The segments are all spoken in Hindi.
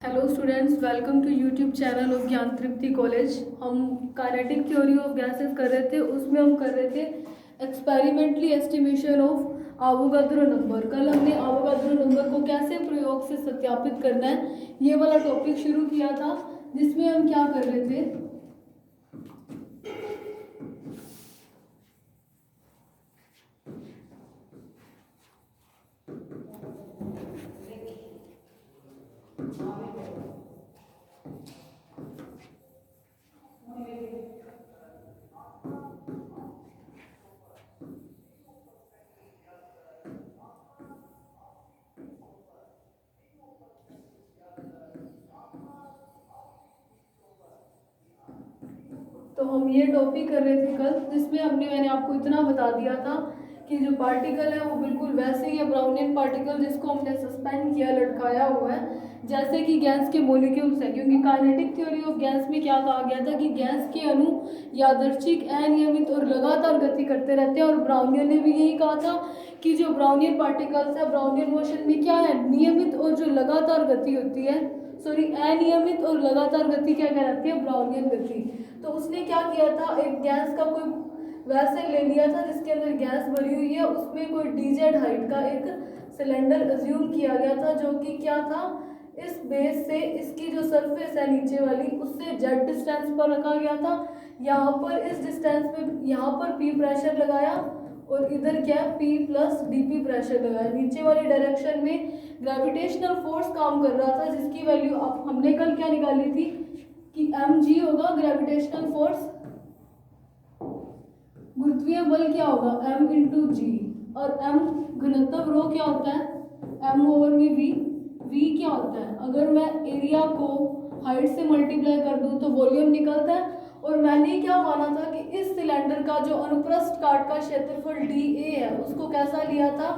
Hello students, welcome to YouTube channel of Gyan Tripti college. हम काइनेटिक थ्योरी ऑफ गैसेस कर रहे थे, उसमें हम कर रहे थे experimentally estimation of Avogadro number. कल हमने आवोगाद्रो नंबर को कैसे प्रयोग से सत्यापित करना है ये वाला टॉपिक शुरू किया था, जिसमें हम क्या कर रहे थे। तो हम ये टॉपिक कर रहे थे कल, जिसमें मैंने आपको इतना बता दिया था कि जो पार्टिकल है वो बिल्कुल वैसे ही है, ब्राउनियन पार्टिकल जिसको हमने सस्पेंड किया, लटकाया हुआ है, जैसे कि गैस के मॉलिक्यूल्स हैं। क्योंकि काइनेटिक थ्योरी ऑफ गैस में क्या कहा गया था कि गैस के अणु यादृच्छिक, अनियमित और लगातार गति करते रहते हैं। और ब्राउनियर ने भी यही कहा था कि जो ब्राउनियन पार्टिकल्स है, ब्राउनियन मोशन में क्या है, नियमित और जो लगातार गति होती है, अनियमित और लगातार गति क्या कहलाती है, ब्राउनियन गति। तो उसने क्या किया था, एक गैस का कोई वैसे ले लिया था जिसके अंदर गैस भरी हुई है, उसमें कोई dz हाइट का एक सिलेंडर अज्यूम किया गया था, जो कि क्या था, इस बेस से इसकी जो सरफेस है नीचे वाली, उससे z डिस्टेंस पर रखा गया था। यहाँ पर इस डिस्टेंस पे यहाँ पर p प्रेशर लगाया और इधर क्या है, p प्लस dp प्रेशर लगाया। नीचे वाली डायरेक्शन में ग्रेविटेशनल फोर्स काम कर रहा था, जिसकी वैल्यू अब हमने कल क्या निकाली थी कि mg होगा ग्रेविटेशनल फोर्स, गुरुत्वीय बल क्या होगा m इंटू जी, और m घनत्व रो क्या होता है, m ओवर में v क्या होता है, अगर मैं एरिया को हाइट से मल्टीप्लाई कर दूं तो वॉल्यूम निकलता है। और मैंने क्या माना था कि इस सिलेंडर का जो अनुप्रस्थ काट का क्षेत्रफल dA है, उसको कैसा लिया था,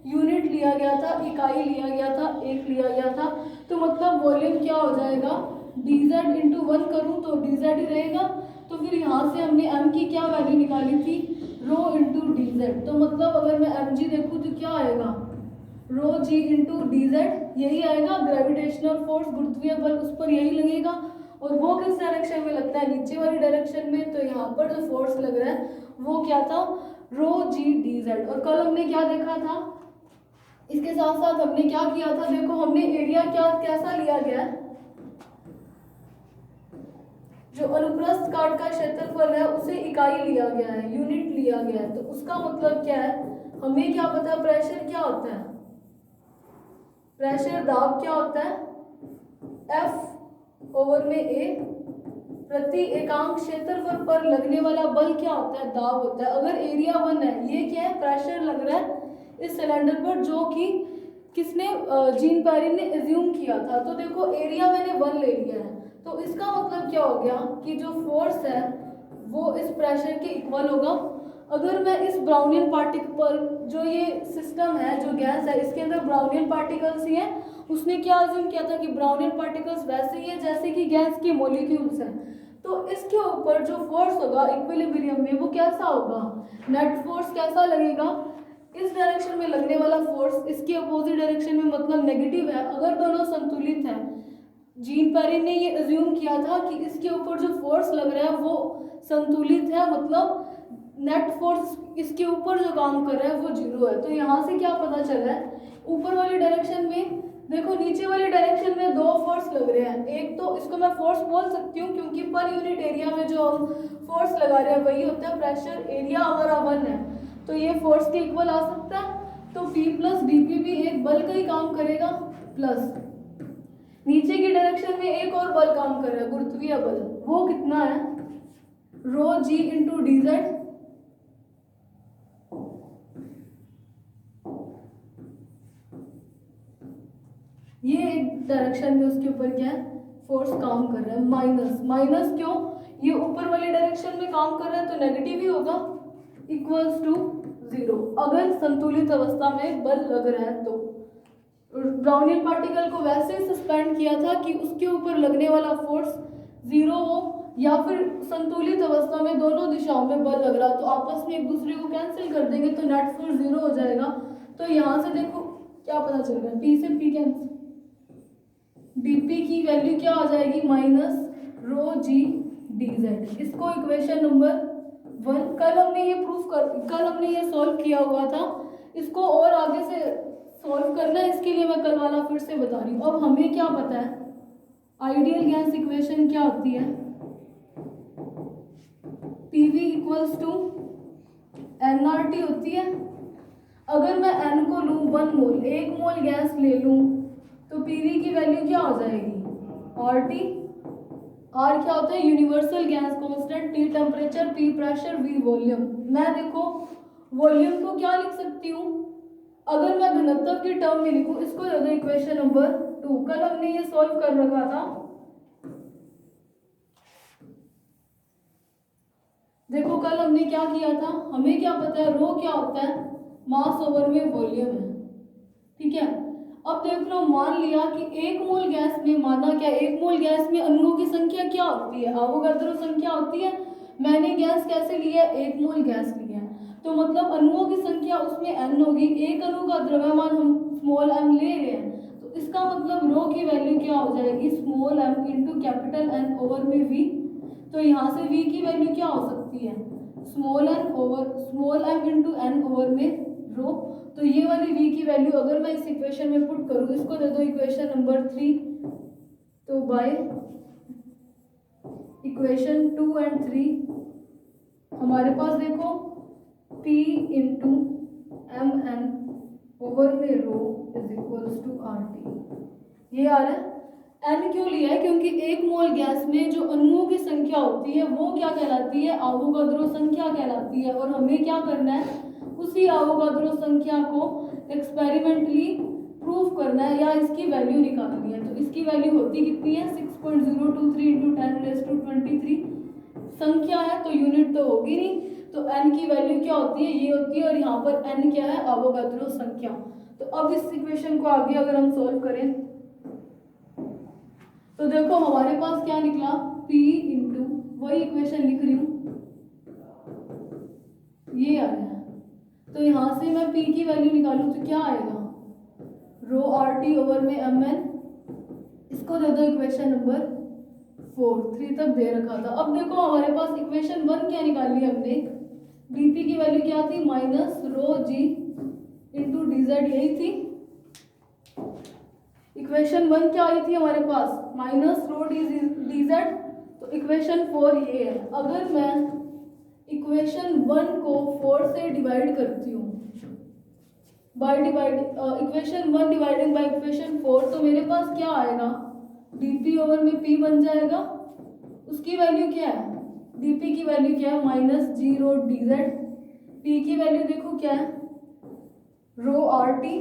यूनिट लिया गया था, इकाई लिया गया था, एक लिया गया था। तो मतलब वॉल्यूम क्या हो जाएगा, dz इंटू 1 करूँ तो dz ही रहेगा। तो फिर यहाँ से हमने m की क्या वैल्यू निकाली थी, रो इंटू dz। तो मतलब अगर मैं mg देखूँ तो क्या आएगा, रो g इंटू dz, यही आएगा। ग्रेविटेशनल फोर्स, गुरुत्वीय बल, उस पर यही लगेगा। और वो किस डायरेक्शन में लगता है, नीचे वाली डायरेक्शन में। तो यहाँ पर जो फोर्स लग रहा है वो क्या था, रो g dz। और कल हमने क्या देखा था, इसके साथ साथ हमने क्या किया था, देखो हमने एरिया क्या कैसा लिया गया है, जो अनुप्रस्थ काट का क्षेत्रफल है उसे इकाई लिया गया है, यूनिट लिया गया है। तो उसका मतलब क्या है, हमें क्या पता है, प्रेशर क्या होता है, प्रेशर दाब क्या होता है, F ओवर में A, प्रति एकांक क्षेत्रफल पर लगने वाला बल क्या होता है, दाब होता है। अगर एरिया 1 है, ये क्या है, प्रेशर लग रहा है इस सिलेंडर पर, जो कि किसने, जीन पेरिन ने एज्यूम किया था। तो देखो एरिया मैंने 1 ले लिया है, तो इसका मतलब क्या हो गया कि जो फोर्स है वो इस प्रेशर के इक्वल होगा। अगर मैं इस ब्राउनियन पार्टिकल, जो ये सिस्टम है, जो गैस है, इसके अंदर ब्राउनियन पार्टिकल्स ही हैं, उसने क्या अज्यूम किया था कि ब्राउनियन पार्टिकल्स वैसे ही है जैसे कि गैस के मॉलिक्यूल्स हैं। तो इसके ऊपर जो फोर्स होगा इक्विलिब्रियम में, वो कैसा होगा, नेट फोर्स कैसा लगेगा, इस डायरेक्शन में लगने वाला फोर्स इसके अपोजिट डायरेक्शन में मतलब नेगेटिव है। अगर दोनों संतुलित हैं, जीन पेरिन ने ये अज्यूम किया था कि इसके ऊपर जो फोर्स लग रहा है वो संतुलित है, मतलब नेट फोर्स इसके ऊपर जो काम कर रहा है वो जीरो है। तो यहाँ से क्या पता चल रहा है, ऊपर वाली डायरेक्शन में देखो, नीचे वाली डायरेक्शन में दो फोर्स लग रहे हैं। एक तो इसको मैं फोर्स बोल सकती हूँ, क्योंकि पर यूनिट एरिया में जो हम फोर्स लगा रहे हैं वही होता है प्रेशर। एरिया हमारा 1 है तो ये फोर्स के इक्वल आ सकता है। तो P प्लस dP भी एक बल का ही काम करेगा, प्लस नीचे की डायरेक्शन में एक और बल काम कर रहा है, गुरुत्वीय बल, वो कितना है, रो g इंटू dz। ये एक डायरेक्शन में उसके ऊपर क्या है, फोर्स काम कर रहा है, माइनस। माइनस क्यों, ये ऊपर वाली डायरेक्शन में काम कर रहा है तो नेगेटिव ही होगा, इक्वल्स टू 0 अगर संतुलित अवस्था में बल लग रहा है। तो ब्राउनियन पार्टिकल को वैसे सस्पेंड किया था कि उसके ऊपर लगने वाला फोर्स 0 हो, या फिर संतुलित अवस्था में दोनों दिशाओं में बल लग रहा, तो आपस में एक दूसरे को कैंसिल कर देंगे तो नेट फोर्स 0 हो जाएगा। तो यहाँ से देखो क्या पता चल रहा है, P से P कैंसिल, डीपी की वैल्यू क्या आ जाएगी, minus rho G D Z. इसको इक्वेशन नंबर 1, कल हमने ये सॉल्व किया हुआ था। इसको और आगे से सॉल्व करना है, इसके लिए मैं कल वाला फिर से बता रही हूँ। अब हमें क्या पता है, आइडियल गैस इक्वेशन क्या होती है, पीवी इक्वल्स टू एनआरटी होती है। अगर मैं एन को लूँ 1 मोल, 1 मोल गैस ले लूँ, तो पीवी की वैल्यू क्या हो जाएगी, आर टी। आर क्या होता है, universal gas constant, T temperature, P pressure, V volume. मैं देखो वॉल्यूम को क्या लिख सकती हूँ, अगर मैं घनत्व की टर्म में लिखूं, इसको दे दो इक्वेशन नंबर 2। कल हमने ये सॉल्व कर रखा था। देखो कल हमने क्या किया था, हमें क्या पता है, रो क्या होता है, मास ओवर में वॉल्यूम है, ठीक है। अब देख लो, मान लिया कि 1 मोल गैस में, माना क्या 1 मोल गैस में अणुओं की संख्या क्या होती है, अवोगाद्रो संख्या होती है। मैंने गैस कैसे लिया है, 1 मोल गैस लिया है, तो मतलब अणुओं की संख्या उसमें n होगी। एक अणु का द्रव्यमान हम स्मॉल m ले रहे हैं, तो इसका मतलब रो की वैल्यू क्या हो जाएगी, small m into capital N over में v। तो यहाँ से v की वैल्यू क्या हो सकती है, small m into n over में रो। तो ये वाली v की वैल्यू अगर मैं इस इक्वेशन में पुट करूँ, इसको दे दो इक्वेशन नंबर 3। तो बाय इक्वेशन 2 एंड 3 हमारे पास देखो P into m n over में rho is equals to R T. ये आ रहा है। एन क्यों लिया है, क्योंकि 1 मोल गैस में जो अणुओं की संख्या होती है वो क्या कहलाती है, अवोगाद्रो संख्या कहलाती है। और हमें क्या करना है, उसी अवोगाद्रो संख्या को एक्सपेरिमेंटली प्रूव करना है या इसकी वैल्यू निकालनी है। तो इसकी वैल्यू होती कितनी है, 6.023 इंटू 10⁻23 संख्या है, तो यूनिट तो होगी नहीं, तो n की वैल्यू क्या होती है, ये होती है। और यहाँ पर n क्या है, अवोगाद्रो संख्या। तो अब इस इक्वेशन को आगे अगर हम सॉल्व करें, तो देखो हमारे पास क्या निकला, P इंटू, वही इक्वेशन लिख रही हूँ, ये आ गया। तो यहाँ से मैं P की वैल्यू निकालूँ तो क्या आएगा, रो आर टी ओवर में एम एन। इसको दे दो इक्वेशन नंबर 4, 3 तक दे रखा था। अब देखो हमारे पास इक्वेशन 1 क्या निकाली हमने, डीपी की वैल्यू क्या थी, माइनस रो जी इंटू डी जेड, यही थी। इक्वेशन 1 क्या आई थी हमारे पास, माइनस रो डी जेड। तो इक्वेशन 4 ये है। अगर मैं इक्वेशन 1 को 4 से डिवाइड करती हूँ, इक्वेशन 1 डिवाइडेड बाय इक्वेशन 4, तो मेरे पास क्या आएगा, डीपी ओवर में पी बन जाएगा। उसकी वैल्यू क्या है, डीपी की वैल्यू क्या है, माइनस जी रो डी जेड। पी की वैल्यू देखो क्या है, रो आर टी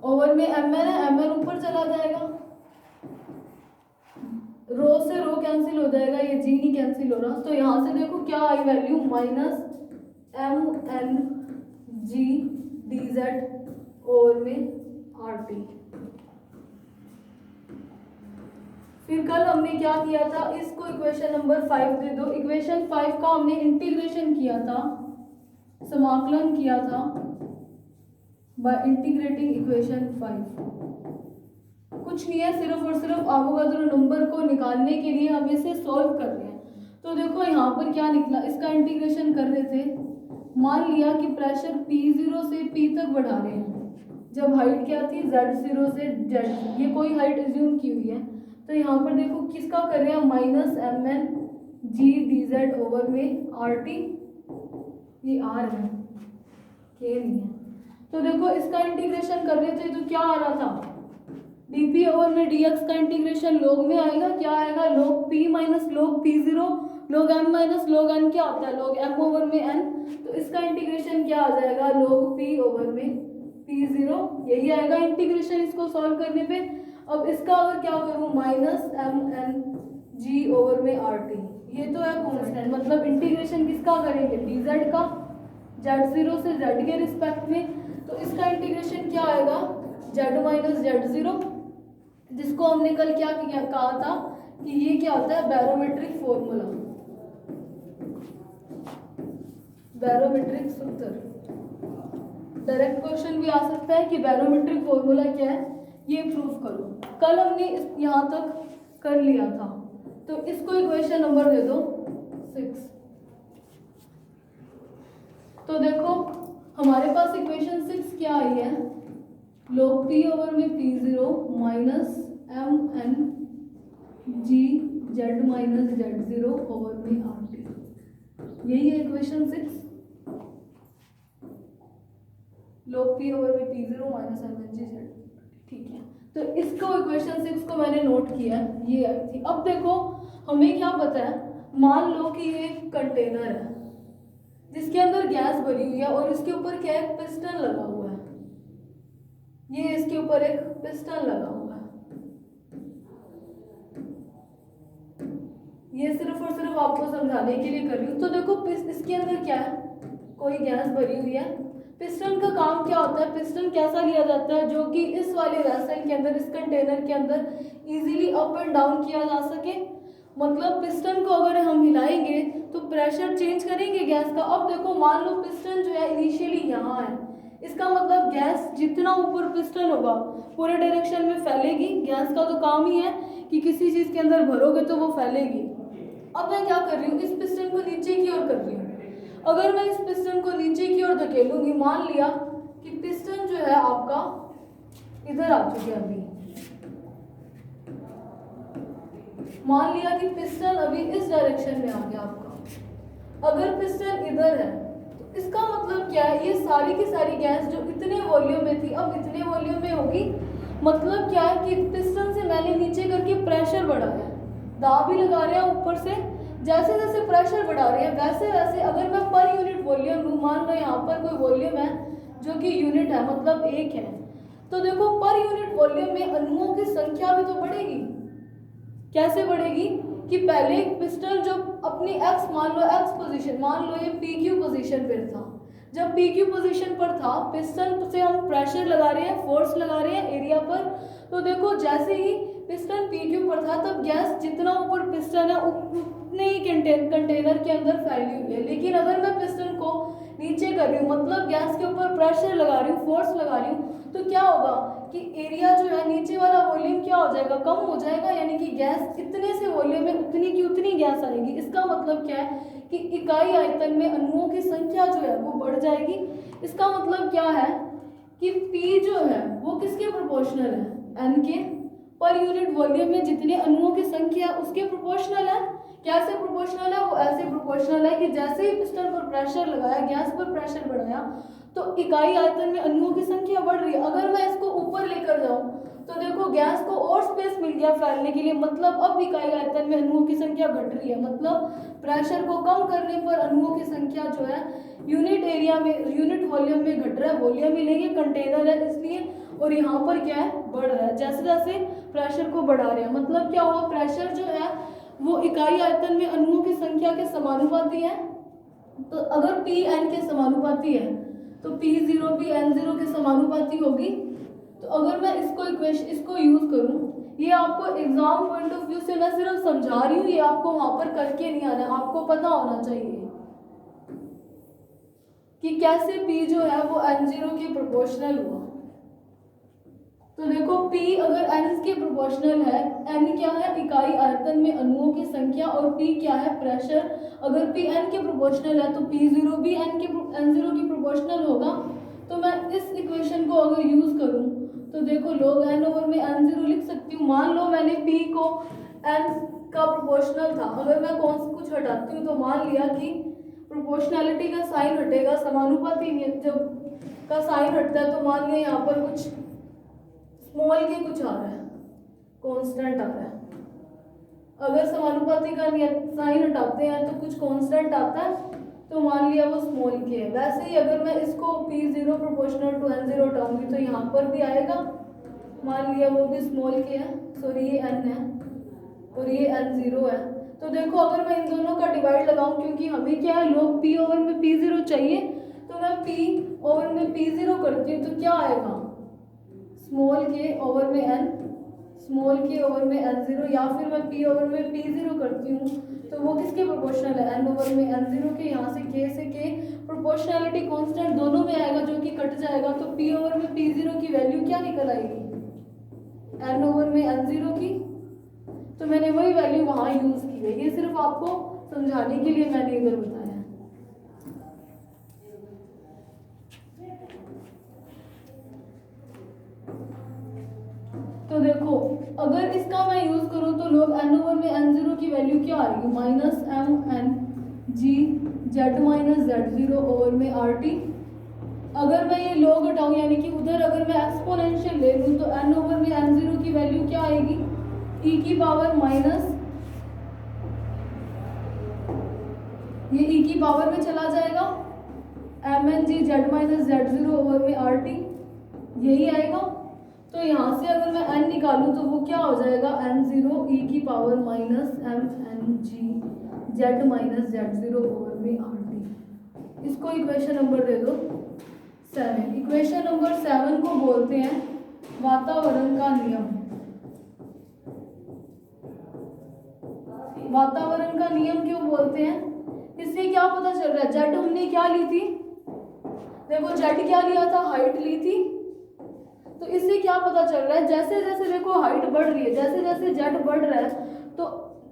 ओवर में एम एन है, एम एन ऊपर चला जाएगा, रो से रो कैंसिल हो जाएगा, ये जी नहीं कैंसिल हो रहा। तो यहाँ से देखो क्या आई value, minus M N G D Z over में आर टी। फिर कल हमने क्या किया था, इसको इक्वेशन नंबर 5 दे दो। इक्वेशन 5 का हमने इंटीग्रेशन किया था, समाकलन किया था बाय इंटीग्रेटिंग इक्वेशन 5। कुछ नहीं है, सिर्फ और सिर्फ अवोगाद्रो नंबर को निकालने के लिए हम इसे सॉल्व कर रहे हैं। तो देखो यहाँ पर क्या निकला, इसका इंटीग्रेशन कर रहे थे, मान लिया कि प्रेशर P0 से P तक बढ़ा रहे हैं। जब हाइट क्या थी, Z0 से Z, ये कोई हाइट एज्यूम की हुई है। तो यहाँ पर देखो किसका कर रहे हैं, minus M N G D Z over में आर टी, ये आर है, के नहीं है। तो देखो इसका इंटीग्रेशन कर रहे थे तो क्या आ रहा था, dp ओवर में dx का इंटीग्रेशन log में आएगा, क्या आएगा, log p minus log p0, log m minus log n क्या होता है, log m ओवर में n। तो इसका इंटीग्रेशन क्या आ जाएगा, log p ओवर में p0, यही आएगा इंटीग्रेशन इसको सॉल्व करने पे। अब इसका अगर क्या करूँ, minus M N G over में आर टी, ये तो है कॉन्स्टेंट, मतलब इंटीग्रेशन किसका करेंगे, dz का, z0 से z के रिस्पेक्ट में। तो इसका इंटीग्रेशन क्या आएगा, z माइनस z0, जिसको हमने कल क्या किया, कहा था कि ये क्या होता है, बैरोमेट्रिक फॉर्मूला, बैरोमेट्रिक सूत्र। डायरेक्ट क्वेश्चन भी आ सकता है कि बैरोमेट्रिक फॉर्मूला क्या है ये प्रूव करो। कल हमने इस यहाँ तक कर लिया था, तो इसको इक्वेशन नंबर दे दो 6। तो देखो हमारे पास इक्वेशन 6 क्या आई है, log p ओवर में p0 minus M N G Z minus z0 over में rt, यही है इक्वेशन 6। log p ओवर में p0 minus M N G Z, ठीक है। तो इसको इक्वेशन 6 को मैंने नोट किया, ये आई थी। अब देखो हमें क्या पता है, मान लो कि ये एक कंटेनर है जिसके अंदर गैस भरी हुई है और इसके ऊपर क्या है, पिस्टन लगा हुआ है। ये इसके ऊपर एक पिस्टन लगा हुआ है। ये सिर्फ और सिर्फ आपको समझाने के लिए कर रही हूँ। तो देखो इसके अंदर क्या है, कोई गैस भरी हुई है। पिस्टन का काम क्या होता है, पिस्टन कैसा लिया जाता है जो कि इस वाले वेसल के अंदर, इस कंटेनर के अंदर इजीली अप एंड डाउन किया जा सके। मतलब पिस्टन को अगर हम हिलाएंगे तो प्रेशर चेंज करेंगे गैस का। अब देखो मान लो पिस्टन जो है इनिशियली यहाँ है, इसका मतलब गैस जितना ऊपर पिस्टन होगा पूरे डायरेक्शन में फैलेगी। गैस का तो काम ही है कि किसी चीज़ के अंदर भरोगे तो वो फैलेगी। अब मैं क्या कर रही हूँ, इस पिस्टन को नीचे की ओर कर रही हूँ। अगर मैं इस पिस्टन को नीचे की ओर धकेलूंगी, मान लिया कि पिस्टन जो है आपका इधर आ चुके अभी, मान लिया कि पिस्टन अभी इस डायरेक्शन में आ गया आपका। अगर पिस्टन इधर है तो इसका मतलब क्या है, ये सारी की सारी गैस जो इतने वॉल्यूम में थी अब इतने वॉल्यूम में होगी। मतलब क्या है कि पिस्टन से मैंने नीचे करके प्रेशर बढ़ाया, दाब भी लगा रहे हैं ऊपर से। जैसे जैसे प्रेशर बढ़ा रहे हैं वैसे वैसे अगर मैं पर यूनिट वॉल्यूम लूँ, मान लो यहाँ पर कोई वॉल्यूम है जो कि यूनिट है मतलब 1 है, तो देखो पर यूनिट वॉल्यूम में अणुओं की संख्या भी तो बढ़ेगी। कैसे बढ़ेगी कि पहले पिस्टन जो अपनी एक्स, मान लो एक्स पोजीशन, मान लो ये पी क्यू पोजीशन पर था। जब पी क्यू पोजीशन पर था, पिस्टन से हम प्रेशर लगा रहे हैं, फोर्स लगा रहे हैं एरिया पर। तो देखो जैसे ही पिस्टन पी क्यू पर था तब गैस जितना ऊपर पिस्टन है उतने ही कंटेनर के अंदर फैली हुई है। लेकिन अगर मैं पिस्टन को नीचे कर रही हूँ, मतलब गैस के ऊपर प्रेशर लगा रही हूँ, फोर्स लगा रही हूँ, तो क्या होगा कि एरिया जो है नीचे वाला वॉल्यूम क्या हो जाएगा, कम हो जाएगा। यानी कि गैस इतने से वॉल्यूम में उतनी की उतनी गैस आएगी। इसका मतलब क्या है कि इकाई आयतन में अणुओं की संख्या जो है वो बढ़ जाएगी। इसका मतलब क्या है कि P जो है वो किसके प्रोपोर्शनल है, N के। पर यूनिट वॉल्यूम में जितने अणुओं की संख्या उसके प्रोपोर्शनल है। कैसे प्रोपोर्शनल है, वो ऐसे प्रोपोर्शनल है कि जैसे ही पिस्टन पर प्रेशर लगाया, गैस पर प्रेशर बढ़ाया, तो इकाई आयतन में अणुओं की संख्या बढ़ रही है। अगर मैं इसको ऊपर लेकर जाऊं तो देखो गैस को और स्पेस मिल गया फैलने के लिए, मतलब अब इकाई आयतन में अणुओं की संख्या घट रही है। मतलब प्रेशर को कम करने पर अणुओं की संख्या जो है यूनिट एरिया में, यूनिट वॉल्यूम में घट रहा है। वॉल्यूम ही लेंगे, कंटेनर है इसलिए, और यहाँ पर क्या है, बढ़ रहा है जैसे जैसे प्रेशर को बढ़ा रहे हैं। मतलब क्या हुआ, प्रेशर जो है वो इकाई आयतन में अणुओं की संख्या के समानुपाती है। तो अगर P N के समानुपाती है तो P0 भी N0 के समानुपाती होगी। तो अगर मैं इसको यूज करूं, ये आपको एग्जाम पॉइंट ऑफ व्यू से मैं सिर्फ समझा रही हूँ, ये आपको वहां पर करके नहीं आना, आपको पता होना चाहिए कि कैसे P जो है वो N0 के प्रोपोर्शनल हुआ। तो देखो P अगर N के प्रोपोर्शनल है, N क्या है, इकाई आयतन में अणुओं की संख्या, और P क्या है, प्रेशर। अगर P N के प्रोपोर्शनल है तो P0 भी N0 की प्रोपोर्शनल होगा। तो मैं इस इक्वेशन को अगर यूज करूं तो देखो log N ओवर में N0 लिख सकती हूँ। मान लो मैंने P को N का प्रोपोर्शनल था, अगर मैं कौन सा कुछ हटाती हूँ तो मान लिया कि प्रोपोर्शनैलिटी का साइन हटेगा, समानुपाती जब का साइन हटता है तो मान लिया यहाँ पर कुछ स्मॉल के कुछ आ रहा है, कांस्टेंट आ रहा है। अगर समानुपाती का साइन हटाते हैं तो कुछ कांस्टेंट आता है, तो मान लिया वो स्मॉल के है। वैसे ही अगर मैं इसको P0 प्रोपोर्शनल टू N0 हटाऊंगी तो यहाँ पर भी आएगा, मान लिया वो भी स्मॉल के है, सॉरी ये N है और ये N0 है। तो देखो अगर मैं इन दोनों का डिवाइड लगाऊं, क्योंकि हमें क्या है, log P ओवर में P0 चाहिए, तो मैं P ओवर में P0 करती हूँ तो क्या आएगा, स्मॉल के ओवर में N स्मॉल के ओवर में n0 या फिर मैं p ओवर में p0 करती हूँ तो वो किसके प्रोपोर्शनल है, n ओवर में n0 के। यहाँ से k से k प्रोपोर्शनैलिटी कांस्टेंट दोनों में आएगा जो कि कट जाएगा, तो p ओवर में p0 की वैल्यू क्या निकल आएगी, n ओवर में n0 की। तो मैंने वही वैल्यू वहाँ यूज की है, ये सिर्फ आपको समझाने के लिए मैंने इधर बताया। तो देखो अगर इसका मैं यूज करूं तो log n ओवर में n0 की वैल्यू क्या आ रही है, minus M N G Z minus z0 over में RT। अगर मैं ये log हटाऊं यानी कि उधर अगर मैं एक्सपोनेंशियल ले लूं तो n ओवर में n0 की वैल्यू क्या आएगी, e की पावर माइनस, ये e की पावर में चला जाएगा M N G Z minus z0 over में RT, यही आएगा। तो यहाँ से अगर मैं n निकालूं तो वो क्या हो जाएगा, n0 e की power minus M N G Z minus z0 over में RT। इसको इक्वेशन नंबर दे दो 7। इक्वेशन नंबर 7 को बोलते हैं वातावरण का नियम। वातावरण का नियम क्यों बोलते हैं, इससे क्या पता चल रहा है, जेड हमने क्या ली थी, देखो जेड क्या लिया था, हाइट ली थी। तो इससे क्या पता चल रहा है, जैसे जैसे देखो हाइट बढ़ रही है, जैसे जैसे जेड बढ़ रहा है तो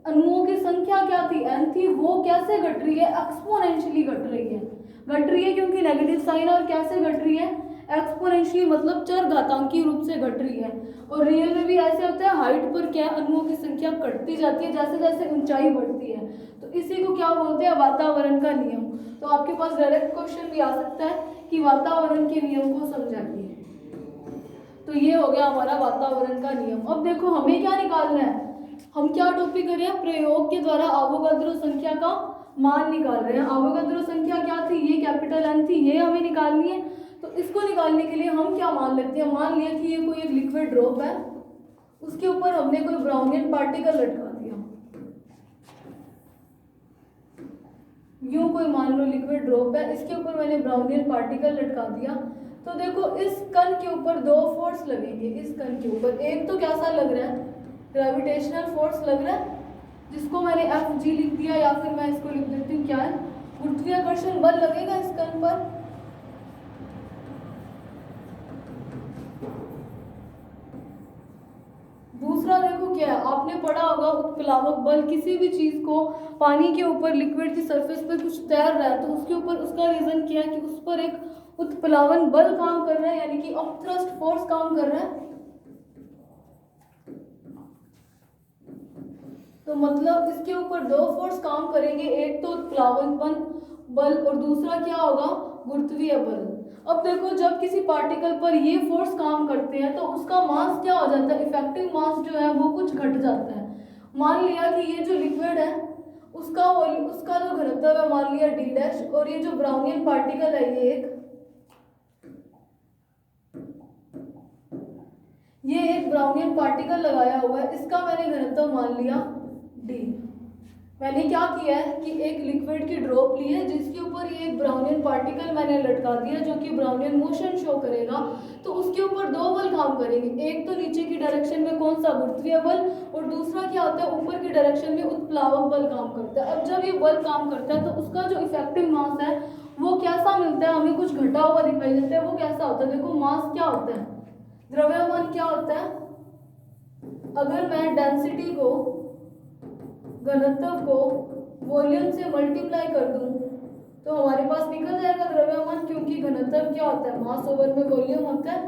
अणुओं की संख्या क्या थी, n थी, वो कैसे घट रही है, एक्सपोनेंशियली घट रही है। घट रही है क्योंकि नेगेटिव साइन, और कैसे घट रही है, एक्सपोनेंशियली मतलब चरघातांकी रूप से घट रही है। और रियल में भी ऐसे होता है, हाइट पर क्या अणुओं की संख्या घटती जाती है जैसे जैसे ऊंचाई बढ़ती है। तो इसी को क्या बोलते हैं, वातावरण का नियम। तो आपके पास डायरेक्ट क्वेश्चन भी आ सकता है कि वातावरण के नियम को समझाइए। तो ये हो गया हमारा वातावरण का नियम। अब देखो हमें क्या निकालना है, हम क्या टॉपिक कर रहे हैं, प्रयोग के द्वारा अवोगाद्रो संख्या का मान निकाल रहे हैं। अवोगाद्रो संख्या क्या थी, ये कैपिटल N थी, ये हमें निकालनी है। तो इसको निकालने के लिए हम क्या मान लेते हैं, मान लिया कि ये कोई एक लिक्विड ड्रॉप है, उसके ऊपर हमने कोई ब्राउनियन पार्टिकल लटका दिया, यूं कोई मान लो लिक्विड ड्रॉप है, इसके ऊपर मैंने ब्राउनियन पार्टिकल लटका दिया। तो देखो इस कण के ऊपर दो फोर्स लगेंगे, इस कण के ऊपर एक तो कैसा लग रहा है, ग्रेविटेशनल फोर्स लग रहा है, जिसको मैंने Fg लिख दिया, या फिर मैं इसको लिख देती हूँ क्या है, गुरुत्वाकर्षण बल लगेगा इस कण पर। दूसरा देखो क्या है, आपने पढ़ा होगा उत्प्लावक बल, किसी भी चीज को पानी के ऊपर लिक्विड की सरफेस पर कुछ तैर रहा है तो उसके ऊपर उसका रीजन क्या है कि उस पर एक उत्प्लावन बल काम कर रहा है, यानी कि अपथ्रस्ट फोर्स काम कर रहा है। तो मतलब इसके ऊपर दो फोर्स काम करेंगे, एक तो उत्प्लावन बल और दूसरा क्या होगा, गुरुत्वीय बल। अब देखो जब किसी पार्टिकल पर ये फोर्स काम करते हैं तो उसका मास क्या हो जाता है, इफेक्टिव मास जो है वो कुछ घट जाता है। मान लिया कि ये जो लिक्विड है उसका जो घनत्व है मान लिया d डैश, और ये जो ब्राउनियन पार्टिकल है ये एक ब्राउनियन पार्टिकल लगाया हुआ है, इसका मैंने घनत्व मान लिया d। मैंने क्या किया है कि एक लिक्विड की ड्रॉप ली है जिसके ऊपर ये एक ब्राउनियन पार्टिकल मैंने लटका दिया जो कि ब्राउनियन मोशन शो करेगा। तो उसके ऊपर दो बल काम करेंगे, एक तो नीचे की डायरेक्शन में कौन सा, गुरुत्वीय बल, और दूसरा क्या होता है ऊपर की डायरेक्शन में उत्प्लावक बल काम करता है। अब जब ये बल काम करता है तो उसका जो इफेक्टिव मास है वो कैसा मिलता है, हमें कुछ घटा हुआ दिखाई देता है, वो कैसा होता है, देखो मास क्या होता है, द्रव्यमान क्या होता है। अगर मैं डेंसिटी को, घनत्व को वॉल्यूम से मल्टीप्लाई कर दूं तो हमारे पास निकल जाएगा द्रव्यमान, क्योंकि घनत्व क्या होता है, मास ओवर में वॉल्यूम होता है।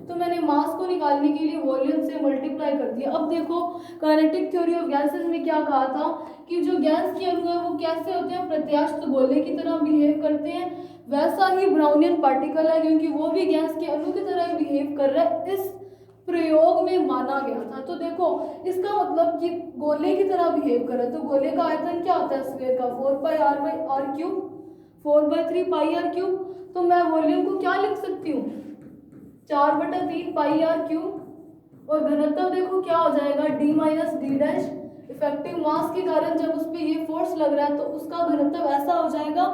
तो मैंने मास को निकालने के लिए वॉल्यूम से मल्टीप्लाई कर दिया। अब देखो काइनेटिक थ्योरी ऑफ गैसेस में क्या कहा था कि जो गैस के अणु है वो कैसे होते हैं, प्रत्यास्थ गोले की तरह बिहेव करते हैं। वैसा ही ब्राउनियन पार्टिकल है, क्योंकि वो भी गैस के अणु की तरह ही बिहेव कर रहा है, इस प्रयोग में माना गया था। तो देखो इसका मतलब कि गोले की तरह बिहेव कर रहा है। तो गोले का आयतन क्या होता है स्फीयर का, 4πr/r³, 4/3πr³। तो मैं वॉल्यूम को क्या लिख सकती हूँ, 4/3πr³। और घनत्व देखो क्या हो जाएगा, d - d डैश। इफेक्टिव मास के कारण जब उस पर ये फोर्स लग रहा है तो उसका घनत्व ऐसा हो जाएगा,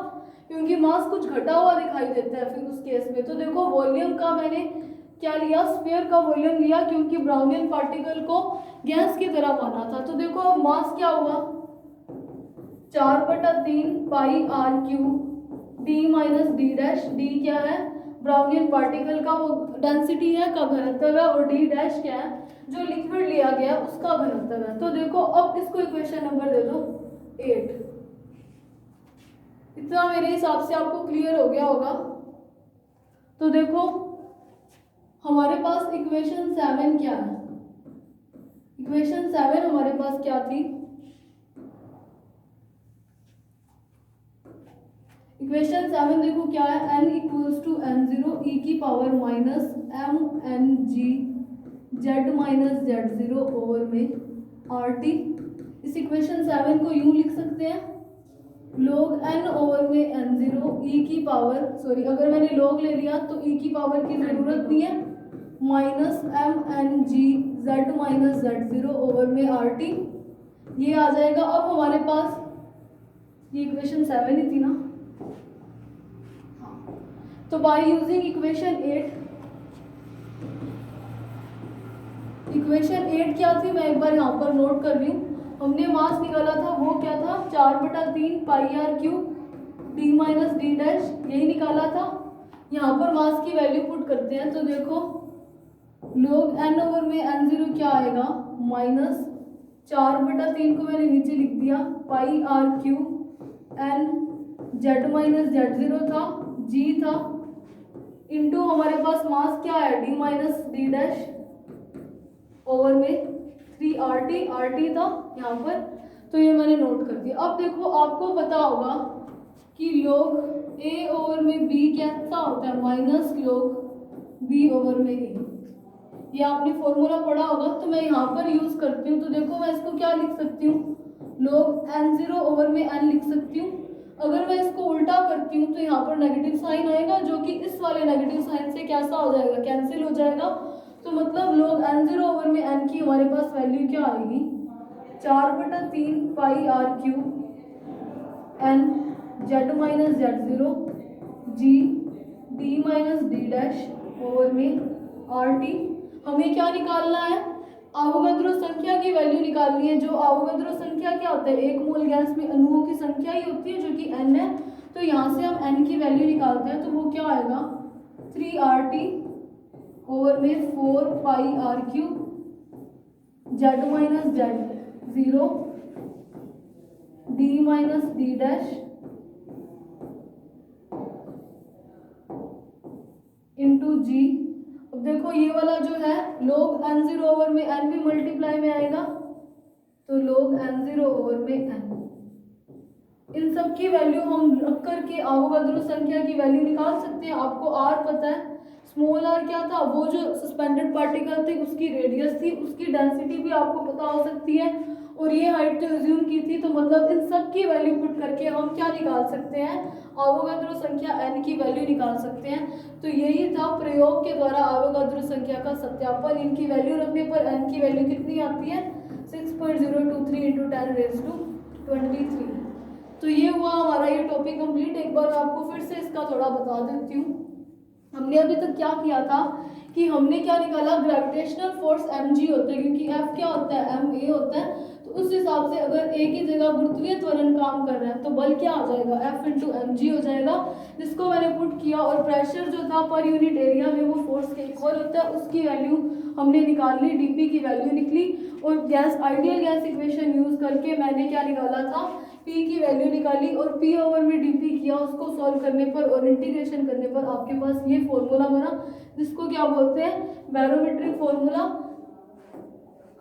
क्योंकि मास कुछ घटा हुआ दिखाई देता है फिर उस केस में। तो देखो वॉल्यूम का मैंने क्या लिया, स्फीयर का वॉल्यूम लिया, क्योंकि ब्राउनियन पार्टिकल को गैस की तरह माना था। तो देखो अब मास क्या हुआ, 4/3 pi r cube d minus d dash. D क्या है, ब्राउनियन पार्टिकल का वो डेंसिटी है का घनत्व है, और डी डैश क्या है, जो लिक्विड लिया गया उसका घनत्व है। तो देखो अब इसको इक्वेशन नंबर दे दो 8। इतना मेरे हिसाब से आपको क्लियर हो गया होगा। तो देखो हमारे पास इक्वेशन 7 क्या है, इक्वेशन 7 हमारे पास क्या थी, इक्वेशन 7 देखो क्या है, n equals to n0 e की power minus m n g z minus z0 over में RT। इस इक्वेशन 7 को यूं लिख सकते हैं, log n ओवर में n0 e की पावर, सॉरी अगर मैंने log ले लिया तो e की पावर की जरूरत नहीं है, minus m n g z minus z0 over में RT। ये आ जाएगा। अब हमारे पास ये इक्वेशन 7 ही थी ना, तो बाय यूजिंग इक्वेशन 8, इक्वेशन 8 क्या थी मैं एक बार यहाँ पर नोट कर रही हूँ। हमने मास निकाला था वो क्या था, 4/3 pi r cube d minus d dash, यही निकाला था। यहाँ पर मास की वैल्यू पुट करते हैं, तो देखो log n ओवर में n0 क्या आएगा, माइनस 4/3 को मैंने नीचे लिख दिया, pi r cube n z minus z0 था, g था, इनटू हमारे पास मास क्या है, d minus d dash over में 3 RT था यहाँ पर। तो ये मैंने नोट कर दिया। अब देखो आपको पता होगा कि log a ओवर में b कैसा होता है, माइनस log b ओवर में a। ये आपने फॉर्मूला पढ़ा होगा, तो मैं यहाँ पर यूज करती हूँ। तो देखो मैं इसको क्या लिख सकती हूँ, log n0 ओवर में n लिख सकती हूँ। अगर मैं इसको उल्टा करती हूँ तो यहाँ पर नेगेटिव साइन आएगा, जो कि इस वाले नेगेटिव साइन से कैसा हो जाएगा, कैंसिल हो जाएगा। तो मतलब log n0 ओवर में n की हमारे पास वैल्यू क्या आएगी, 4/3 pi r cube n z minus z0 g d minus d dash over में RT। हमें क्या निकालना है, आवोगाद्रो संख्या की वैल्यू निकालनी है। जो आवोगाद्रो संख्या क्या होता है, एक मोल गैस में अणुओं की संख्या ही होती है, जो कि n है। तो यहाँ से हम n की वैल्यू निकालते हैं, तो वो क्या आएगा, 3RT ओवर में 4 pi r cube z minus z0 d minus d dash into g. अब देखो ये वाला जो है log n0 ओवर में n भी मल्टीप्लाई में आएगा, तो log n0 ओवर में n। इन सब की वैल्यू हम रख करके आवोगाद्रो संख्या की वैल्यू निकाल सकते हैं। आपको r पता है, स्मॉल r क्या था, वो जो सस्पेंडेड पार्टिकल थे उसकी रेडियस थी, उसकी डेंसिटी भी आपको पता हो सकती है, और ये हाइट तो एज्यूम की थी। तो मतलब इन सब की वैल्यू पुट करके हम क्या निकाल सकते हैं, आवोगाद्रो संख्या n की वैल्यू निकाल सकते हैं। तो यही था प्रयोग के द्वारा आवोगाद्रो संख्या का सत्यापन। इनकी वैल्यू रखने पर n की वैल्यू कितनी आती है, 6.023 इंटू 10⁻23। तो ये हुआ हमारा ये टॉपिक कंप्लीट। एक बार आपको फिर से इसका थोड़ा बता देती हूँ। हमने अभी तक क्या किया था कि हमने क्या निकाला, ग्रेविटेशनल फोर्स mg होता है, क्योंकि F क्या होता है, ma होता है। तो उस हिसाब से अगर a की जगह गुरुत्वीय त्वरण काम कर रहा है तो बल क्या आ जाएगा, F इंटू mg हो जाएगा, जिसको मैंने पुट किया। और प्रेशर जो था पर यूनिट एरिया में वो फोर्स के इक्वल होता है, उसकी वैल्यू हमने निकाल ली, dp की वैल्यू निकली। और gas ideal gas equation use करके मैंने क्या निकाला था, p की वैल्यू निकाली और p ओवर में dp किया। उसको सॉल्व करने पर और इंटीग्रेशन करने पर आपके पास ये फॉर्मूला बना, जिसको क्या बोलते हैं, बैरोमेट्रिक फॉर्मूला।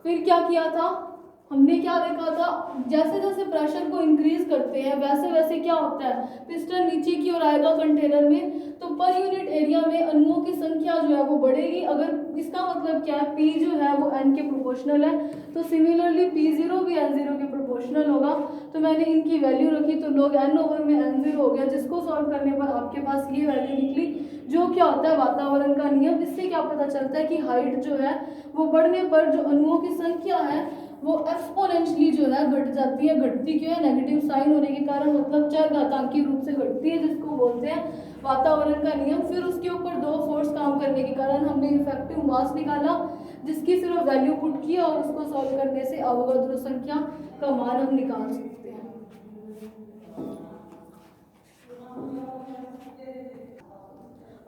फिर क्या किया था हमने, क्या देखा था, जैसे जैसे प्रेशर को इंक्रीज करते हैं वैसे वैसे क्या होता है, पिस्टन नीचे की ओर आएगा कंटेनर में, तो पर यूनिट एरिया में अणुओं की संख्या जो है वो बढ़ेगी। अगर इसका मतलब क्या है, p जो है वो n के प्रोपोर्शनल है, तो सिमिलरली p0 भी n0 के प्रोपोर्शनल होगा। तो मैंने इनकी वैल्यू रखी, तो log n ओवर में n0 हो गया, जिसको सॉल्व करने पर आपके पास ये वैल्यू निकली, जो क्या होता है वातावरण का नियम। इससे क्या पता चलता है कि हाइट जो है वो बढ़ने पर जो अणुओं की संख्या है वो एक्सपोनेंशियली जो है घट जाती है। घटती क्यों है, नेगेटिव साइन होने के कारण, मतलब चरघातांकी रूप से घटती है, जिसको बोलते हैं वातावरण का नियम, फिर उसके ऊपर दो फोर्स काम करने के कारण हमने इफेक्टिव मास निकाला, जिसकी सिर्फ वैल्यू पुट किया और उसको सॉल्व करने से अवोगाद्रो संख्या का मान हम निकाल सकते हैं।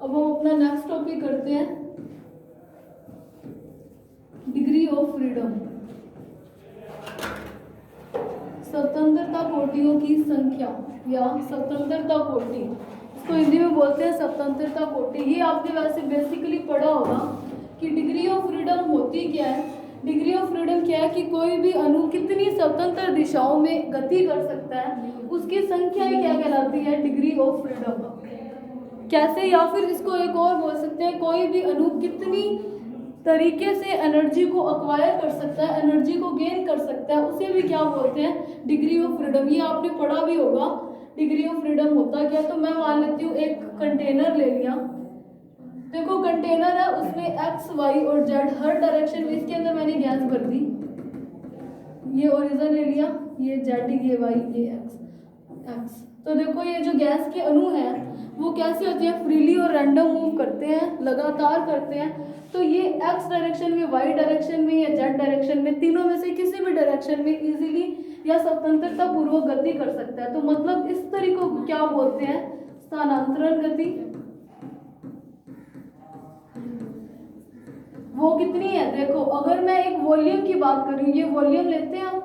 अब हम अपना नेक्स्ट टॉपिक करते हैं, डिग्री ऑफ फ्रीडम, स्वतंत्रता कोटियों की संख्या या स्वतंत्रता कोटि, इसको हिंदी में बोलते हैं स्वतंत्रता कोटि। ये आपने वैसे बेसिकली पढ़ा होगा कि डिग्री ऑफ फ्रीडम होती क्या है। डिग्री ऑफ फ्रीडम क्या है कि कोई भी अणु कितनी स्वतंत्र दिशाओं में गति कर सकता है, उसकी संख्या ही क्या कहलाती है, डिग्री ऑफ फ्रीडम। कैसे, या फिर इसको एक और बोल सकते हैं, कोई भी अणु कितनी तरीके से एनर्जी को अक्वायर कर सकता है, एनर्जी को गेन कर सकता है, उसे भी क्या बोलते हैं, डिग्री ऑफ फ्रीडम। ये आपने पढ़ा भी होगा डिग्री ऑफ फ्रीडम होता क्या। तो मैं मान लेती हूँ एक कंटेनर ले लिया, देखो कंटेनर है, उसमें एक्स वाई और जेड हर डायरेक्शन में, इसके अंदर मैंने गैस भर दी, ये ओरिजिन ले लिया, ये जेड, ये वाई, ये एक्स। तो देखो ये जो गैस के अणु हैं वो कैसे होते हैं, फ्रीली और रैंडम मूव करते हैं, लगातार करते हैं। तो ये एक्स डायरेक्शन में, वाई डायरेक्शन में या जेड डायरेक्शन में, तीनों में से किसी भी डायरेक्शन में इजीली या स्वतंत्रता पूर्वक गति कर सकता है। तो मतलब इस तरीके को क्या बोलते हैं, स्थानांतरण गति। वो कितनी है, देखो अगर मैं एक वॉल्यूम की बात करूँ, ये वॉल्यूम लेते हैं हम,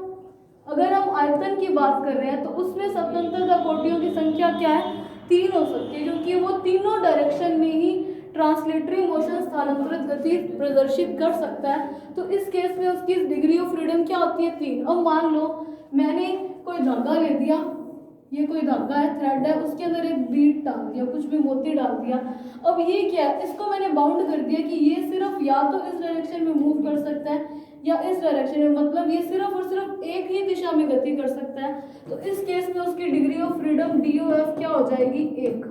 अगर हम आयतन की बात कर रहे हैं तो उसमें स्वतंत्रता कोटियों की संख्या क्या है, 3 हो सकती है, क्योंकि वो तीनों डायरेक्शन में ही ट्रांसलेटरी मोशन, स्थानांतरित गति प्रदर्शित कर सकता है। तो इस केस में उसकी डिग्री ऑफ फ्रीडम क्या होती है, 3। अब मान लो मैंने कोई धागा ले दिया, ये कोई धागा है, थ्रेड है, उसके अंदर एक बीट डाल दिया, कुछ भी मोती डाल दिया। अब ये क्या है, इसको मैंने बाउंड कर दिया कि ये सिर्फ या तो इस डायरेक्शन में मूव कर सकता है या इस डायरेक्शन में, मतलब ये सिर्फ और सिर्फ एक ही दिशा में गति कर सकता है। तो इस केस में उसकी डिग्री ऑफ फ्रीडम DOF क्या हो जाएगी, 1।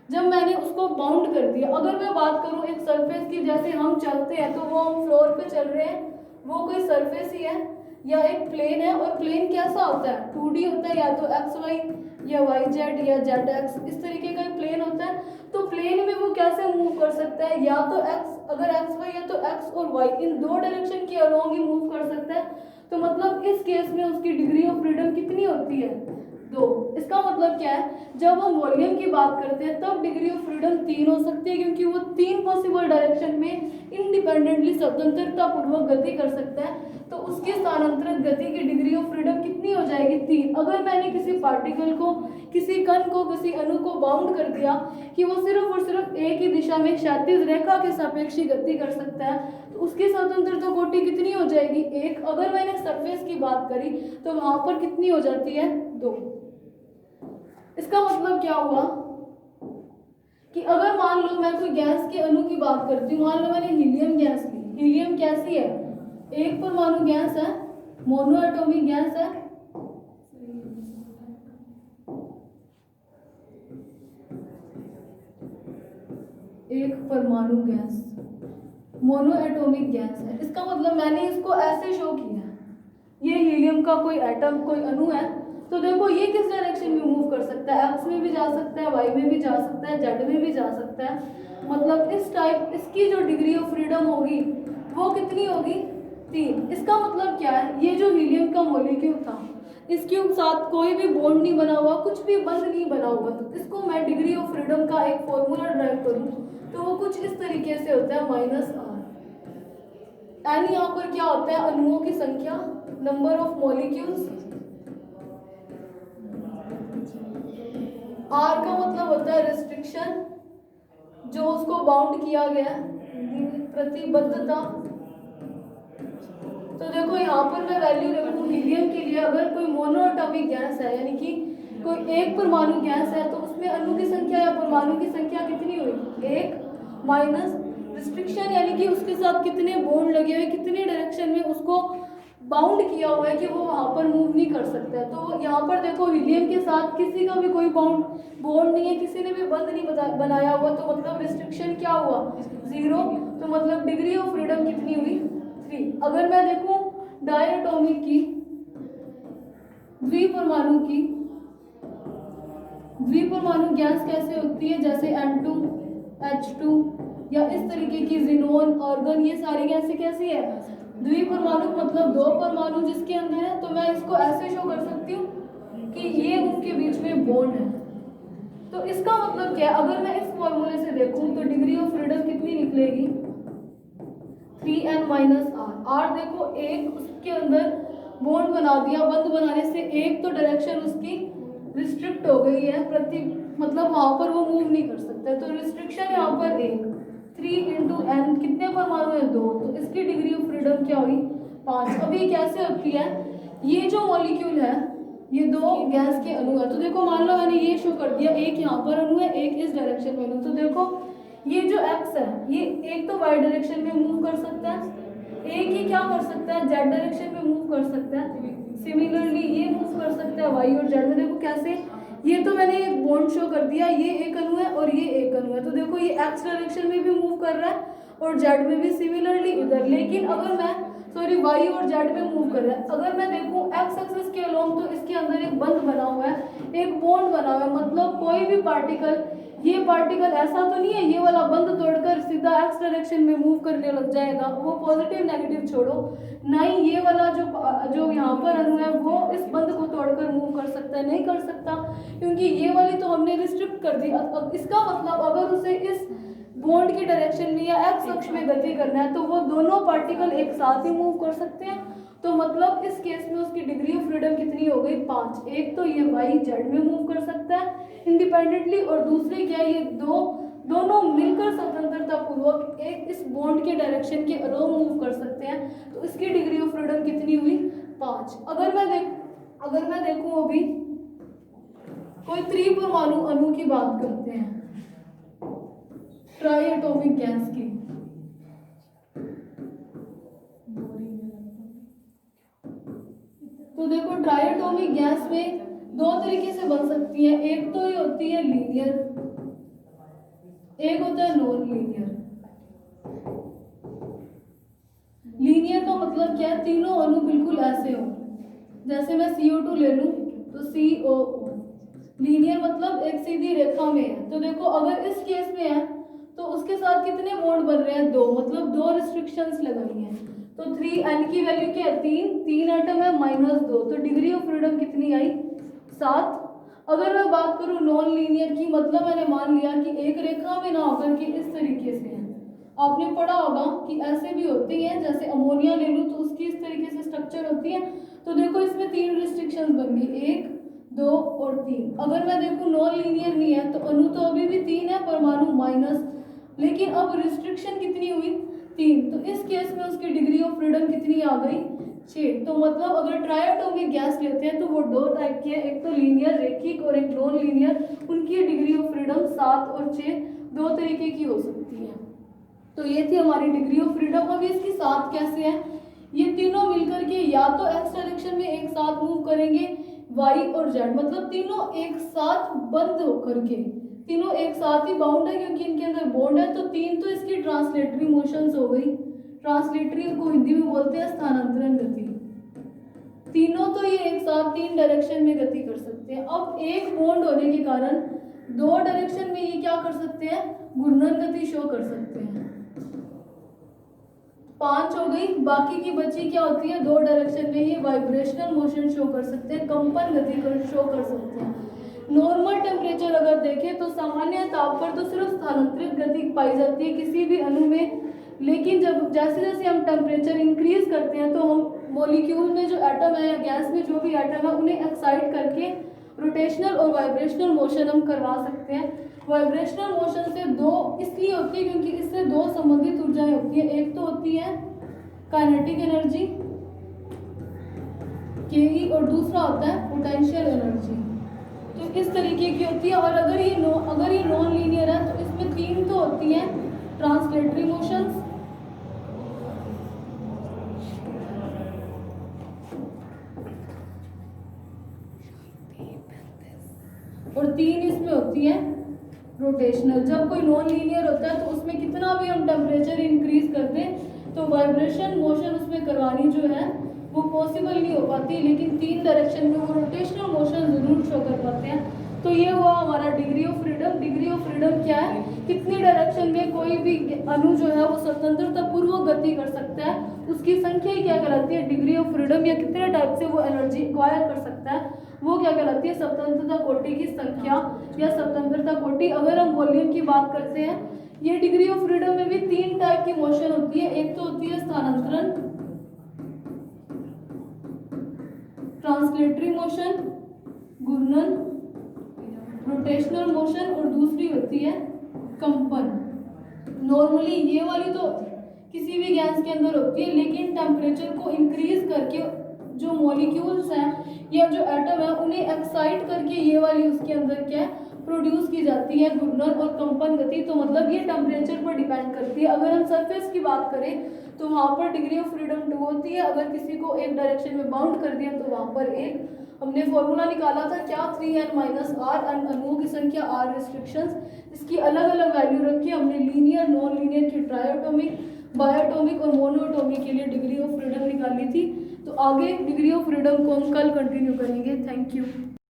जब मैंने उसको बाउंड कर दिया। अगर मैं बात करूं एक सरफेस की, जैसे हम चलते हैं तो वो हम फ्लोर पे चल रहे हैं, वो कोई सरफेस ही है या एक प्लेन है, और प्लेन कैसा होता है, 2D होता है, या तो XY या YZ या ZX, इस तरीके का प्लेन होता है। तो प्लेन में वो कैसे मूव कर सकता है, या तो X, अगर XY है तो X और Y इन दो डायरेक्शन के अलोंग ही मूव कर सकता है। तो मतलब इस केस में उसकी डिग्री ऑफ फ्रीडम कितनी होती है, 2। इसका मतलब क्या है, जब हम वॉल्यूम की बात करते हैं तब डिग्री ऑफ फ्रीडम 3 हो सकती है, क्योंकि वो 3 पॉसिबल डायरेक्शन में इंडिपेंडेंटली स्वतंत्रता पूर्वक गति कर सकता है। तो उसकी स्थानांतरित गति की डिग्री ऑफ फ्रीडम कितनी हो जाएगी, 3। अगर मैंने किसी पार्टिकल को, किसी कण को, किसी अणु को बाउंड कर दिया कि वो सिर्फ और सिर्फ एक ही दिशा में क्षैतिज रेखा के सापेक्ष गति कर सकता है, तो उसकी स्वतंत्रता कोटि कितनी हो जाएगी, 1। अगर मैंने सरफेस की बात करी तो वहां पर कितनी हो जाती है, 2। इसका मतलब क्या हुआ कि अगर मान लो मैं कोई गैस के अणु की बात करती हूँ, मान लो मैंने हीलियम गैस ली। हीलियम कैसी है, एक परमाणु गैस है, मोनो एटॉमिक गैस है, एक परमाणु गैस, मोनो एटॉमिक गैस है। इसका मतलब मैंने इसको ऐसे शो किया, ये हीलियम का कोई एटम, कोई अणु है। तो देखो ये किस डायरेक्शन में मूव कर सकता है, एक्स में भी जा सकता है, वाई में भी जा सकता है, जेड में भी जा सकता है। मतलब इस टाइप इसकी जो डिग्री ऑफ फ्रीडम होगी वो कितनी होगी, 3। इसका मतलब क्या है, ये जो हीलियम का मॉलिक्यूल था इसके साथ कोई भी बॉन्ड नहीं बना हुआ, कुछ भी बंध नहीं बना हुआ। तो इसको मैं डिग्री ऑफ फ्रीडम का एक फॉर्मूला ड्राइव करूँ तो वो कुछ इस तरीके से होता है, -r। एन यहाँ पर क्या होता है, अणुओं की संख्या, नंबर ऑफ मॉलिक्यूल्स। आर का मतलब होता है रिस्ट्रिक्शन, जो उसको बाउंड किया गया, प्रतिबद्धता। तो देखो यहाँ पर मैं वैल्यू रखूँ हीलियम के लिए, अगर कोई मोनो एटॉमिक गैस है, यानी कि कोई एक परमाणु गैस है, तो उसमें अणु की संख्या या परमाणु की संख्या कितनी हुई, 1 माइनस रिस्ट्रिक्शन, यानी कि उसके साथ कितने बॉन्ड लगे हुए, कितने डायरेक्शन में उसको बाउंड किया हुआ है कि वो वहाँ पर मूव नहीं कर सकता है। तो यहाँ पर देखो हीलियम के साथ किसी का भी कोई बॉन्ड नहीं है, किसी ने भी बंध नहीं बनाया हुआ, तो मतलब रिस्ट्रिक्शन क्या हुआ, 0। तो मतलब डिग्री ऑफ फ्रीडम कितनी हुई, 3। अगर मैं देखूं डायटोमिक की, द्विपरमाणु की, द्विपरमाणु गैस कैसे होती है, जैसे N2, H2 या इस तरीके की जिनोन, आर्गन, ये सारी गैसें कैसी है, द्विपरमाणु, मतलब दो परमाणु जिसके अंदर है। तो मैं इसको ऐसे शो कर सकती हूँ कि ये उनके बीच में बॉन्ड है। तो इसका मतलब क्या है, अगर मैं इस फॉर्मूले से देखूं तो डिग्री ऑफ फ्रीडम कितनी निकलेगी, 3n-r। r देखो एक उसके अंदर बॉन्ड बना दिया, बंद बनाने से एक तो डायरेक्शन उसकी रिस्ट्रिक्ट हो गई है, प्रति मतलब वहां पर वो मूव नहीं कर सकता, तो रिस्ट्रिक्शन यहाँ पर एक, 3 × n, कितने परमाणु है, 2, तो इसकी डिग्री ऑफ फ्रीडम क्या हुई, 5। अब ये कैसे होती है, ये जो मॉलिक्यूल है ये दो गैस के अणु है। तो देखो मान लो मैंने ये शो कर दिया, एक यहाँ पर अणु है, एक इस डायरेक्शन में अणु। तो देखो ये जो x है ये एक तो y डायरेक्शन में मूव कर सकता है, एक ही क्या कर सकता है, z डायरेक्शन में मूव कर सकता है, सिमिलरली ये मूव कर सकता है y और z में। देखो कैसे, ये तो मैंने एक बॉन्ड शो कर दिया, ये एक अणु है और ये एक अणु है। तो देखो ये x डायरेक्शन में भी मूव कर रहा है और z में भी सिमिलरली इधर। लेकिन अगर मैं y और z में मूव कर रहा है, अगर मैं देखूं x एक्सिस के अलोंग तो इसके अंदर एक बंध बना हुआ है, एक बॉन्ड बना हुआ है, मतलब कोई भी पार्टिकल, ये पार्टिकल ऐसा तो नहीं है ये वाला बंध तोड़कर सीधा x डायरेक्शन में मूव करने लग जाएगा, वो पॉजिटिव नेगेटिव छोड़ो, ना ही ये वाला जो यहाँ पर अणु है वो इस बंध को तोड़कर मूव कर सकता है, नहीं कर सकता, क्योंकि ये वाली तो हमने रिस्ट्रिक्ट कर दी। अब इसका मतलब अगर उसे इस बॉन्ड की डायरेक्शन में या एक्स अक्ष में गति करना है तो वो दोनों पार्टिकल एक साथ ही मूव कर सकते हैं। तो मतलब इस केस में उसकी डिग्री ऑफ फ्रीडम कितनी हो गई, 5। एक तो ये y z में मूव कर सकता है इंडिपेंडेंटली, और दूसरी क्या, ये दोनों मिलकर स्वतंत्रता पूर्वक एक इस बॉन्ड के डायरेक्शन के अलोंग मूव कर सकते हैं। तो इसकी डिग्री ऑफ फ्रीडम कितनी हुई, 5। अगर मैं देखूं अभी कोई त्रिपरमाणु अणु की बात करते हैं, ट्राई एटॉमिक गैस की, तो देखो ट्राई एटॉमिक गैस में दो तरीके से बन सकती है, एक तो ये होती है लीनियर, एक होता है नॉन लीनियर। लीनियर का मतलब क्या है, तीनों अणु बिल्कुल ऐसे हो, जैसे मैं CO2 ले लूं तो COO। लीनियर मतलब एक सीधी रेखा में है। तो देखो अगर इस केस में है तो उसके साथ कितने बॉन्ड बन रहे हैं, 2, मतलब 2 रिस्ट्रिक्शंस लगाई हैं। तो 3n की वैल्यू क्या है, 3 एटम है, -2, तो डिग्री ऑफ फ्रीडम कितनी आई, 7। अगर मैं बात करूं नॉन लीनियर की, मतलब मैंने मान लिया कि एक रेखा में ना होकर के इस तरीके से है, आपने पढ़ा होगा कि ऐसे भी होती हैं, जैसे अमोनिया ले लूं तो उसकी इस तरीके से स्ट्रक्चर होती है। तो देखो इसमें 3 रिस्ट्रिक्शंस बन गई, 1, 2 और 3। अगर मैं देखूं नॉन लीनियर नहीं है तो अणु तो अभी भी 3 है, परमाणु माइनस, लेकिन अब रिस्ट्रिक्शन कितनी हुई, 3। तो इस केस में उसकी डिग्री ऑफ फ्रीडम कितनी आ गई, 6। तो मतलब अगर ट्राइएटॉमिक गैस लेते हैं तो वो 2 टाइप की है, एक तो लीनियर रेखिक और एक नॉन लीनियर। उनकी डिग्री ऑफ फ्रीडम 7 और 6 2 तरीके की हो सकती है। तो ये थी हमारी डिग्री ऑफ फ्रीडम। अब इसकी साथ कैसे है, ये तीनों मिलकर के या तो एक्स डायरेक्शन में एक साथ मूव करेंगे, वाई और जेड, मतलब तीनों एक साथ बंद होकर के, तीनों एक साथ ही बाउंड है क्योंकि इनके अंदर बॉन्ड है। तो 3 तो इसकी ट्रांसलेटरी मोशंस हो गई, ट्रांसलेटरी को हिंदी में बोलते हैं स्थानांतरण गति। तीनों तो ये एक साथ 3 डायरेक्शन में गति कर सकते हैं। अब एक बॉन्ड होने के कारण 2 डायरेक्शन में ये क्या कर सकते हैं, घूर्णन गति शो कर सकते हैं। 5 हो गई, बाकी की बची क्या होती है, 2 डायरेक्शन में ये वाइब्रेशनल मोशन शो कर सकते हैं, कंपन गति शो कर सकते हैं। नॉर्मल टेम्परेचर अगर देखें तो सामान्य ताप पर तो सिर्फ स्थानांतरित गति पाई जाती है किसी भी अणु में, लेकिन जब जैसे जैसे हम टेम्परेचर इंक्रीज करते हैं तो हम मॉलिक्यूल में जो एटम है या गैस में जो भी एटम है उन्हें एक्साइट करके रोटेशनल और वाइब्रेशनल मोशन हम करवा सकते हैं। वाइब्रेशनल मोशन से 2 इसलिए होती है क्योंकि इससे 2 संबंधित ऊर्जाएं होती है, एक तो होती है काइनेटिक एनर्जी के और दूसरा होता है पोटेंशियल एनर्जी। तो इस तरीके की होती है। और अगर ये नॉन लीनियर है तो इसमें 3 तो होती हैं ट्रांसलेटरी मोशंस, और 3 इसमें होती है रोटेशनल। जब कोई नॉन लीनियर होता है तो उसमें कितना भी हम टेम्परेचर इंक्रीज कर दें तो वाइब्रेशन मोशन उसमें करवानी जो है वो पॉसिबल नहीं हो पाती, लेकिन 3 डायरेक्शन में वो रोटेशनल मोशन जरूर शो कर पाते हैं। तो ये हुआ हमारा degree of freedom. Degree of freedom क्या है, कितनी डायरेक्शन में कोई भी अणु जो है वो स्वतंत्रता पूर्वक गति कर सकता है, उसकी संख्या ही क्या कहलाती है, डिग्री ऑफ फ्रीडम। या कितने टाइप से वो एनर्जी एक्वायर कर सकता है, वो क्या कहलाती है, स्वतंत्रता कोटि की संख्या या स्वतंत्रता कोटि। अगर हम वॉल्यूम की बात करते हैं, ये डिग्री ऑफ फ्रीडम में भी 3 टाइप की मोशन होती है। एक तो होती है स्थानांतरण, ट्रांसलेटरी मोशन, घूर्णन, रोटेशनल मोशन, और दूसरी होती है कंपन। नॉर्मली ये वाली तो किसी भी गैस के अंदर होती है, लेकिन टेम्परेचर को इंक्रीज करके जो मॉलिक्यूल्स हैं या जो एटम है उन्हें एक्साइट करके ये वाली उसके अंदर क्या है प्रोड्यूस की जाती है, घूर्णन और कंपन गति। तो मतलब ये टेम्परेचर पर डिपेंड करती है। अगर हम सरफेस की बात करें तो वहाँ पर डिग्री ऑफ फ्रीडम 2 होती है। अगर किसी को एक डायरेक्शन में बाउंड कर दिया तो वहाँ पर एक, हमने फॉर्मूला निकाला था क्या, 3n-r, अणुओं की संख्या r रिस्ट्रिक्शंस, इसकी अलग अलग वैल्यू रखी। हमने लीनियर, नॉन लीनियर की ट्रायोटोमिक, बायोटोमिक और मोनोटोमिक के लिए डिग्री ऑफ फ्रीडम निकाली थी। तो आगे डिग्री ऑफ फ्रीडम को हम कल कंटिन्यू करेंगे। Thank you.